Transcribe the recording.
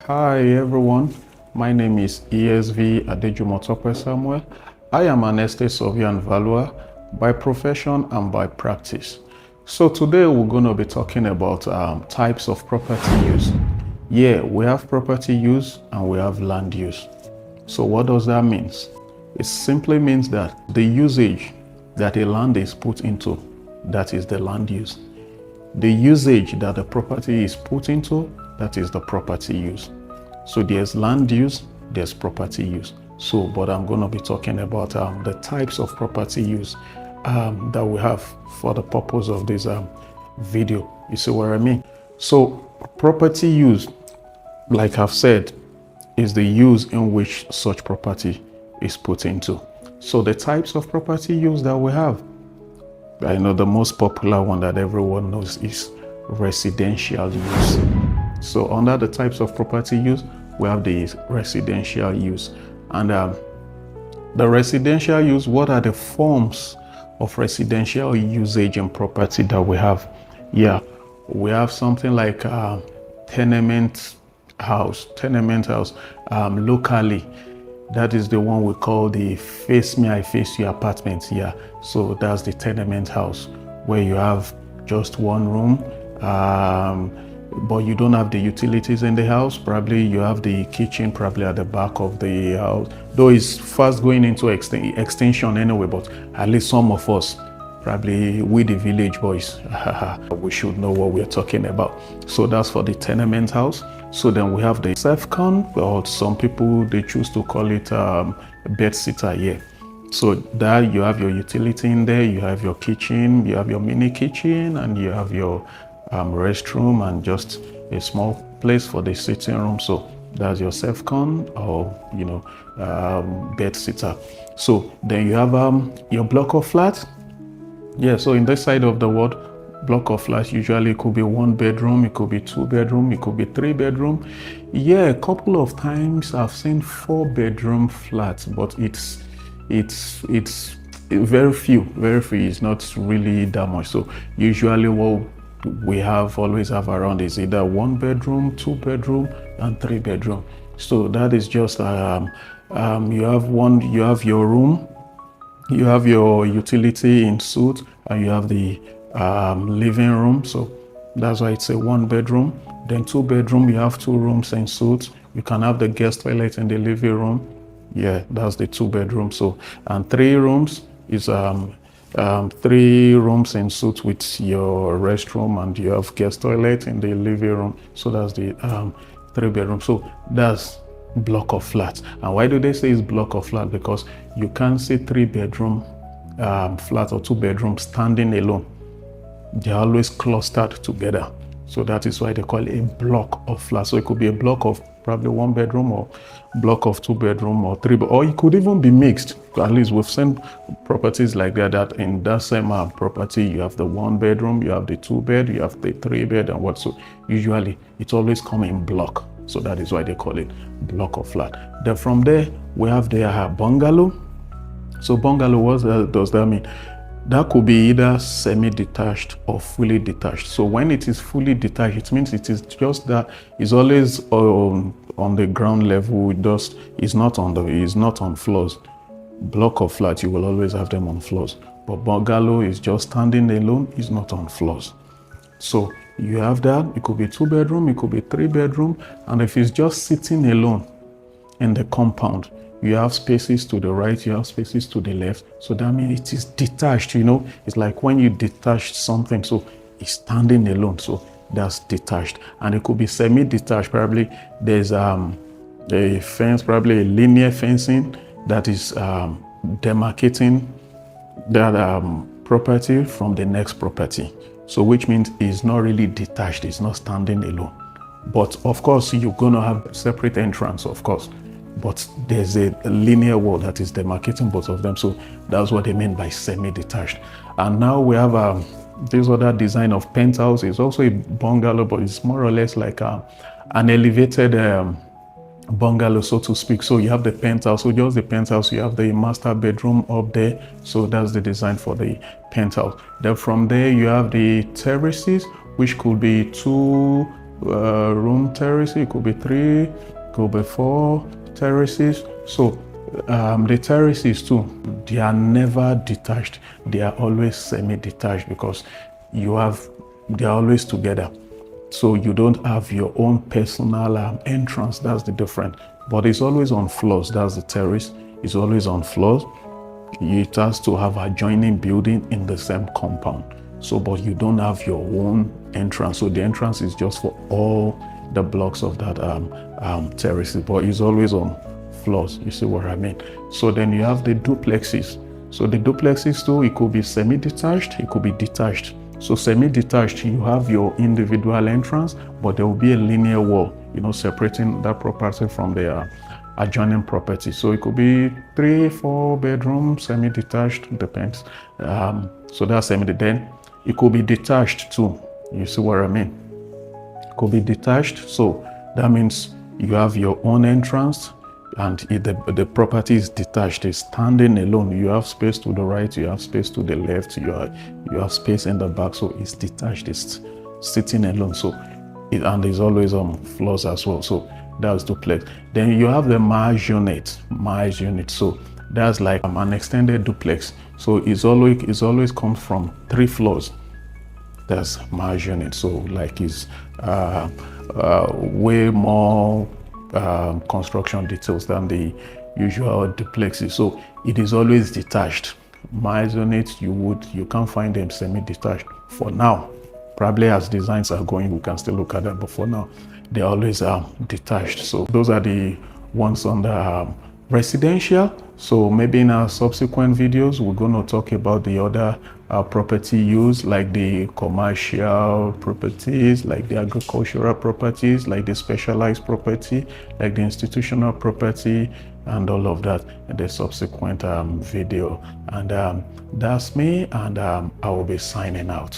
Hi everyone, my name is ESV Adejumotope Samuel. I am an estate surveyor and valuer by profession and by practice. So today we're going to be talking about types of property use. Yeah, we have property use and we have land use. So what does that mean? It simply means that the usage that a land is put into, that is the land use. The usage that the property is put into, that is the property use. So there's land use, there's property use. So, but I'm going to be talking about the types of property use that we have for the purpose of this video. You see what I mean? So property use, like I've said, is the use in which such property is put into. So the types of property use that we have, I know the most popular one that everyone knows is residential use. So under the types of property use, we have the residential use. And the residential use, what are the forms of residential usage in property that we have? Yeah, we have something like tenement house locally. That is the one we call the face me, I face you apartment. Yeah, so that's the tenement house where you have just one room, but you don't have the utilities in the house. Probably you have the kitchen probably at the back of the house, though it's fast going into extension anyway, but at least some of us, probably we the village boys, we should know what we're talking about. So that's for the tenement house. So then we have the self-con, or some people, they choose to call it bed sitter. Yeah. So that you have your utility in there, you have your kitchen, you have your mini kitchen, and you have your restroom and just a small place for the sitting room. So that's your self-con, or bed sitter. So then you have your block of flats. Yeah, so in this side of the world, block of flats usually could be 1 bedroom, it could be 2 bedroom, it could be 3 bedroom. Yeah, a couple of times I've seen 4 bedroom flats, but it's very few. It's not really that much. So usually what we always have around is either 1 bedroom, 2 bedroom, and 3 bedroom. So that is just you have your room, you have your utility in suite, and you have the living room. So that's why it's a 1 bedroom. Then 2 bedroom, you have 2 rooms in suite. You can have the guest toilet in the living room. Yeah, that's the 2 bedroom. So, and 3 rooms is 3 rooms in suite with your restroom, and you have guest toilet in the living room. So that's the 3 bedroom. So that's block of flats. And why do they say it's block of flat? Because you can't see 3 bedroom flat or 2 bedrooms standing alone. They're always clustered together. So that is why they call it a block of flats. So it could be a block of probably 1 bedroom, or block of 2 bedroom, or 3, or it could even be mixed. At least we've seen properties like that in that same property, you have the 1 bedroom, you have the 2 bed, you have the 3 bed, and what. So usually it's always come in block. So that is why they call it block of flat. Then from there, we have the bungalow. So bungalow, what does that mean? That could be either semi-detached or fully detached. So when it is fully detached, it means it is just that it's always on the ground level. It's not on floors. Block of flat, you will always have them on floors. But bungalow is just standing alone, it's not on floors. So you have that. It could be 2 bedroom, it could be 3 bedroom, and if it's just sitting alone in the compound, you have spaces to the right, you have spaces to the left. So that means it is detached. It's like when you detach something, so it's standing alone. So that's detached. And it could be semi-detached. Probably there's a fence, probably a linear fencing that is demarcating that property from the next property. So which means it's not really detached, it's not standing alone. But of course, you're gonna have separate entrance, of course. But there's a linear wall that is demarcating both of them. So that's what they mean by semi-detached. And now we have this other design of penthouse. It's also a bungalow, but it's more or less like an elevated bungalow, so to speak. So you have the penthouse. So just the penthouse, you have the master bedroom up there. So that's the design for the penthouse. Then from there, you have the terraces, which could be 2 room terraces, it could be 3, it could be 4 terraces. So the terraces too, they are never detached, they are always semi-detached, because they are always together. So you don't have your own personal entrance. That's the difference. But it's always on floors. That's the terrace. It's always on floors. It has to have adjoining building in the same compound. So, but you don't have your own entrance. So the entrance is just for all the blocks of that terraces. But it's always on floors. You see what I mean? So then you have the duplexes. So the duplexes too, it could be semi-detached, it could be detached. So semi-detached, you have your individual entrance, but there will be a linear wall, separating that property from the adjoining property. So it could be 3, 4 bedroom, semi-detached, depends. So that's semi-detached. Then it could be detached too. You see what I mean? It could be detached. So that means you have your own entrance, and the property is detached, it's standing alone. You have space to the right, you have space to the left, you have space in the back. So it's detached, it's sitting alone. So and it's always on floors as well. So that's duplex. Then you have the merge unit. So that's like an extended duplex. So it's always comes from 3 floors. That's merge unit. So like it's way more construction details than the usual duplexes. So it is always detached. Merge units, you can't find them semi-detached for now. Probably as designs are going, we can still look at them, but for now they always are detached. So those are the ones on the residential. So maybe in our subsequent videos we're going to talk about the other property use, like the commercial properties, like the agricultural properties, like the specialized property, like the institutional property, and all of that in the subsequent video. And that's me, and I will be signing out.